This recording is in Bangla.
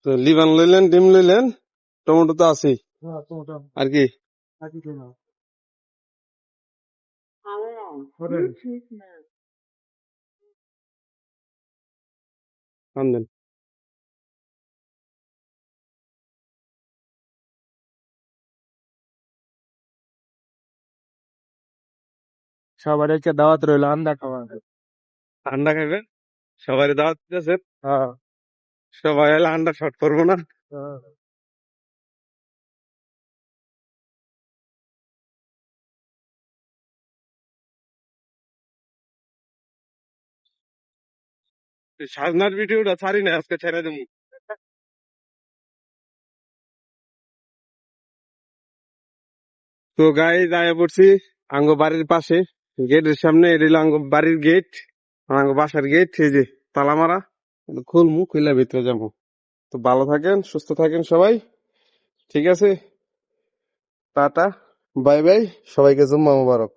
তো লিভান লইলেন, ডিম লইলেন, টমেটো তো আছেই, আর কি আনবেন? সবাইকে দাওয়াত রইল আন্দা খাওয়া। আন্ডা খাইবেন? সবাই দাওয়াত দিতেছেন? হ্যাঁ সবাই এলে আন্ডা শর্ট করবো না? সাজনার ভিডিওটা ছাড়ি না, আজকে ছেড়ে দেবো। তো গাইজ আয়া পড়ছি আঙ্গ বাড়ির পাশে, গেটের সামনে। এটা হলো আঙ্গ বাড়ির গেট, আঙ্গ বাসার গেট। এই যে তালা মারা, খুলমু, খুলে ভিতরে যাবো। তো ভালো থাকেন, সুস্থ থাকেন সবাই, ঠিক আছে? টাটা, বাই বাই, সবাইকে জুম্মা মুবারক।